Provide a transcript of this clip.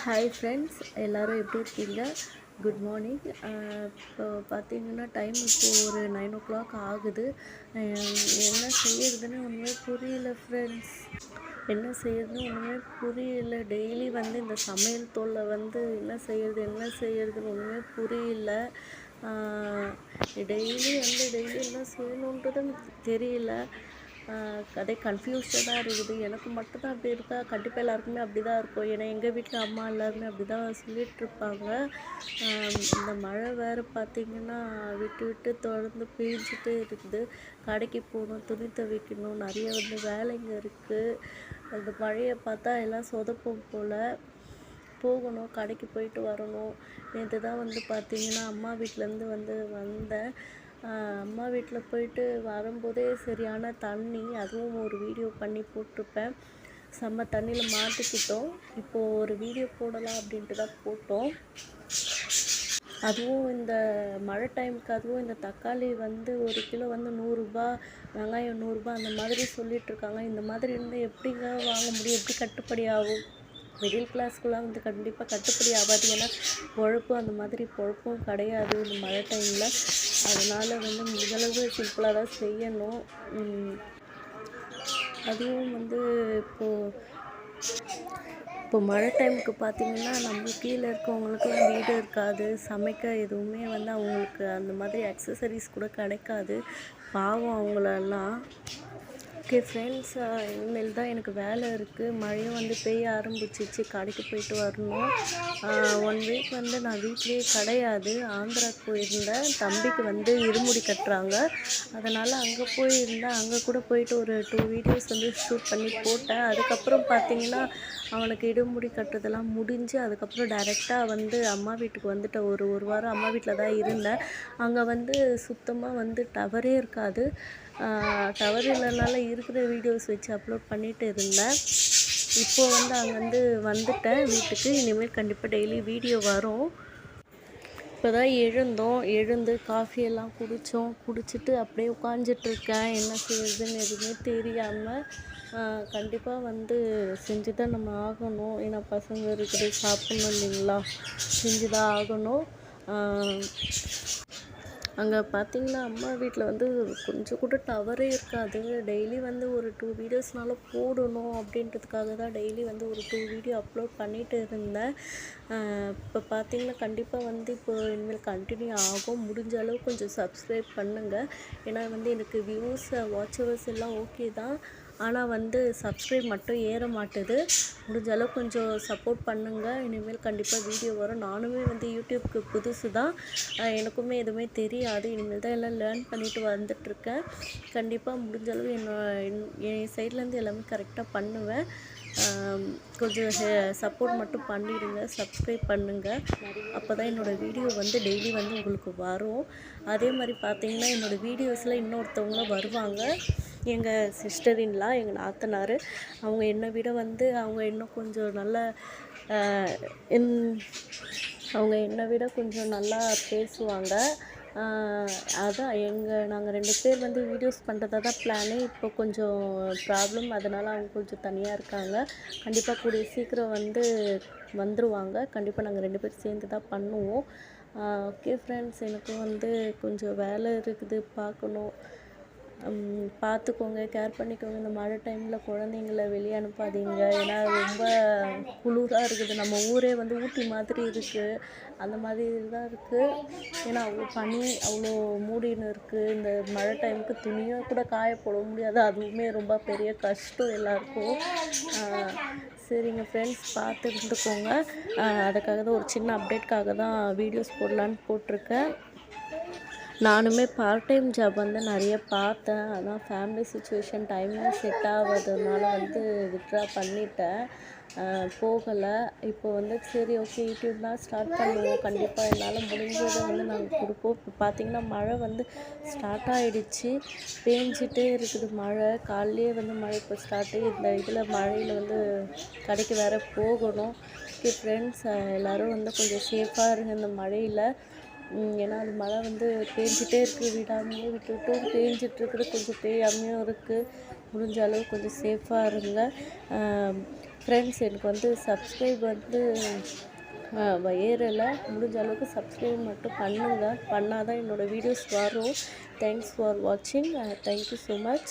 Hi friends, எல்லோரும் எப்படி இருக்கீங்க? Good morning. இப்போ பார்த்தீங்கன்னா டைம் இப்போது ஒரு 9 o'clock ஆகுது. என்ன செய்யறதுன்னு ஒன்றுமே புரியல ஃப்ரெண்ட்ஸ். என்ன செய்யறதுன்னு ஒன்றுமே புரியல. டெய்லி வந்து இந்த சமையல் தொல்லை வந்து என்ன செய்யறதுன்னு ஒன்றுமே புரியல. டெய்லி என்ன செய்யணுன்றது தெரியல. அதே கன்ஃபியூஷனாக இருக்குது. எனக்கு மட்டும்தான் அப்படி இருக்கா? கண்டிப்பாக எல்லாருக்குமே அப்படி தான் இருக்கும். ஏன்னா எங்கள் வீட்டில் அம்மா எல்லாருமே அப்படி தான் சொல்லிகிட்ருப்பாங்க. இந்த மழை வேறு பார்த்திங்கன்னா விட்டு விட்டு தொடர்ந்து பெஞ்சிட்டே இருக்குது. கடைக்கு போகணும், துணி துவைக்கணும், நிறைய வந்து வேலைங்க இருக்குது. அந்த மழையை பார்த்தா எல்லாம் சொதப்பும் போல். போகணும், கடைக்கு போயிட்டு வரணும். நேற்று தான் வந்து பார்த்திங்கன்னா அம்மா வீட்டிலேருந்து வந்தேன். அம்மா வீட்டில் போயிட்டு வரும்போதே சரியான தண்ணி. அதுவும் ஒரு வீடியோ பண்ணி போட்டிருப்பேன். செம்ம தண்ணியில் மாட்டிக்கிட்டோம். இப்போது ஒரு வீடியோ போடலாம் அப்படின்ட்டு தான் போட்டோம். அதுவும் இந்த மழை டைமுக்கு அதுவும் இந்த தக்காளி வந்து 1 கிலோ வந்து 100 ரூபா, வெங்காயம் 100 ரூபா அந்த மாதிரி சொல்லிகிட்ருக்காங்க. இந்த மாதிரி இருந்தால் எப்படிங்க வாங்க முடியும்? எப்படி கட்டுப்படி ஆகும்? மிடில் கிளாஸ்க்குலாம் வந்து கண்டிப்பாக கட்டுப்படி ஆகாது. ஏன்னா பொழப்பு அந்த மாதிரி பொழப்பும் கிடையாது இந்த மழை டைமில். அதனால் வந்து முடிஞ்சளவு சிம்பிளாக தான் செய்யணும். அதுவும் வந்து இப்போ மழை டைமுக்கு பார்த்திங்கன்னா நம்ம கீழே இருக்கவங்களுக்குலாம் வீடு இருக்காது. சமைக்க எதுவுமே வந்து அவங்களுக்கு அந்த மாதிரி அக்சசரிஸ் கூட கிடைக்காது. பாவம் அவங்களெல்லாம். ஓகே ஃப்ரெண்ட்ஸ், இனிமேல் தான் எனக்கு வேலை இருக்குது. மழையும் வந்து பெய்ய ஆரம்பிச்சிச்சு. கடைக்கு போயிட்டு வரணும். 1 வீக் வந்து நான் வீட்லேயே கிடையாது. ஆந்திராவுக்கு போயிருந்தேன். தம்பிக்கு வந்து இருமுடி கட்டுறாங்க. அதனால் அங்கே போயிருந்தேன். அங்கே கூட போயிட்டு ஒரு 2 வீடியோஸ் வந்து ஷூட் பண்ணி போட்டேன். அதுக்கப்புறம் பார்த்திங்கன்னா அவனுக்கு இருமுடி கட்டுறதெல்லாம் முடிஞ்சு அதுக்கப்புறம் டைரெக்டாக வந்து அம்மா வீட்டுக்கு வந்துட்டேன். ஒரு வாரம் அம்மா வீட்டில் தான் இருந்தேன். அங்கே வந்து சுத்தமாக வந்து டவரே இருக்காது. டவர் இல்லைனால இருக்கிற வீடியோஸ் வச்சு அப்லோட் பண்ணிகிட்டு இருந்தேன். இப்போது வந்து அங்கேருந்து வந்துட்டேன் வீட்டுக்கு. இனிமேல் கண்டிப்பாக டெய்லி வீடியோ வரும். இப்போ தான் எழுந்து காஃபியெல்லாம் குடிச்சிட்டு அப்படியே உட்காந்துட்ருக்கேன். என்ன செய்யறதுன்னு எதுவுமே தெரியாமல். கண்டிப்பாக வந்து செஞ்சு தான் நம்ம ஆகணும். ஏன்னா பசங்க இருக்குது, சாப்பிட்ணும் இல்லைங்களா? செஞ்சு தான் ஆகணும். அங்கே பார்த்திங்கன்னா அம்மா வீட்டில் வந்து கொஞ்சம் கூட டவரே இருக்காது. டெய்லி வந்து ஒரு 2 வீடியோஸ்னாலும் போடணும் அப்படின்றதுக்காக தான் டெய்லி வந்து ஒரு 2 வீடியோ அப்லோட் பண்ணிகிட்டு இருந்தேன். இப்போ பார்த்திங்கன்னா கண்டிப்பாக வந்து இப்போ இனிமேல் கண்டினியூ ஆகும். முடிஞ்ச அளவு கொஞ்சம் சப்ஸ்கிரைப் பண்ணுங்கள். ஏன்னா வந்து எனக்கு வியூஸ், வாட்ச் ஹவர்ஸ் எல்லாம் ஓகே தான். ஆனால் வந்து சப்ஸ்கிரைப் மட்டும் ஏற மாட்டுது. முடிஞ்ச அளவு கொஞ்சம் சப்போர்ட் பண்ணுங்கள். இனிமேல் கண்டிப்பாக வீடியோ வரும். நானுமே வந்து யூடியூப்க்கு புதுசு தான். எனக்குமே எதுவுமே தெரியாது. இனிமேல் தான் எல்லாம் லேர்ன் பண்ணிவிட்டு வந்துட்டுருக்கேன். கண்டிப்பாக முடிஞ்சளவு என் சைட்லேருந்து எல்லாமே கரெக்டாக பண்ணுவேன். கொஞ்சம் சப்போர்ட் மட்டும் பண்ணிடுங்க, சப்ஸ்கிரைப் பண்ணுங்கள். அப்போ தான் என்னோடய வீடியோ வந்து டெய்லி வந்து உங்களுக்கு வரும். அதே மாதிரி பார்த்திங்கன்னா என்னோடய வீடியோஸில் இன்னொருத்தவங்களும் வருவாங்க. எங்கள் சிஸ்டர் இன் லா, எங்கள் நாத்தனார். அவங்க என்னை விட வந்து அவங்க இன்னும் கொஞ்சம் நல்லா அவங்க என்னை விட கொஞ்சம் நல்லா பேசுவாங்க. அதான் நாங்கள் 2 பேர் வந்து வீடியோஸ் பண்ணுறதா தான் பிளானு. இப்போ கொஞ்சம் ப்ராப்ளம். அதனால் அவங்க கொஞ்சம் தனியாக இருக்காங்க. கண்டிப்பாக கூடிய சீக்கிரம் வந்துருவாங்க. கண்டிப்பாக நாங்கள் 2 பேரும் சேர்ந்து தான் பண்ணுவோம். ஓகே ஃப்ரெண்ட்ஸ், எனக்கும் வந்து கொஞ்சம் வேலை இருக்குது, பார்க்கணும். பார்த்துக்கோங்க, கேர் பண்ணிக்கோங்க. இந்த மழை டைமில் குழந்தைங்கள வெளியே அனுப்பாதீங்க. ஏன்னா ரொம்ப குளிராக இருக்குது. நம்ம ஊரே வந்து ஊட்டி மாதிரி இருக்குது. அந்த மாதிரி தான் இருக்குது. ஏன்னா அவ்வளோ பனி, அவ்வளோ மூடின்னு இருக்குது. இந்த மழை டைமுக்கு துணியும் கூட காய போட முடியாது. அதுவுமே ரொம்ப பெரிய கஷ்டம் எல்லாருக்கும். சரிங்க ஃப்ரெண்ட்ஸ், பார்த்து இருந்துக்கோங்க. அதுக்காக தான் ஒரு சின்ன அப்டேட்காக தான் வீடியோஸ் போடலான்னு போட்டிருக்கேன். நானுமே பார்ட் டைம் ஜாப் வந்து நிறைய பார்த்தேன். ஆனால் ஃபேமிலி சுச்சுவேஷன் டைமிங் செட் ஆகாததுனால வந்து வித்ட்ரா பண்ணிட்டேன். போகலை. இப்போ வந்து சரி ஓகே யூடியூப் தான் ஸ்டார்ட் பண்ணுவோம். கண்டிப்பாக என்னால் முடிஞ்சதை வந்து நாங்கள் கொடுப்போம். இப்போ பார்த்திங்கன்னா மழை வந்து ஸ்டார்ட் ஆகிடுச்சு. பேஞ்சிட்டே இருக்குது மழை. காலையிலே வந்து மழை இப்போ ஸ்டார்ட்டு. இந்த இதில் மழையில் வந்து கடைக்கு வேறு போகணும். ஓகே ஃப்ரெண்ட்ஸ், எல்லோரும் வந்து கொஞ்சம் சேஃபாக இருங்க இந்த மழையில். ஏன்னா அது மழை வந்து பேஞ்சிட்டே இருக்குது. விடாமையே விட்டு பேஞ்சிட்ருக்குது. கொஞ்சம் பேயாமையும் இருக்குது. முடிஞ்ச அளவு கொஞ்சம் சேஃபாக இருங்க. ஃப்ரெண்ட்ஸ் எனக்கு வந்து சப்ஸ்கிரைப் வந்து ஏறலை. முடிஞ்ச அளவுக்கு சப்ஸ்கிரைப் மட்டும் பண்ணுங்கள். பண்ணால் தான் என்னோடய வீடியோஸ் வரும். தேங்க்ஸ் ஃபார் வாட்சிங். Thank you so much.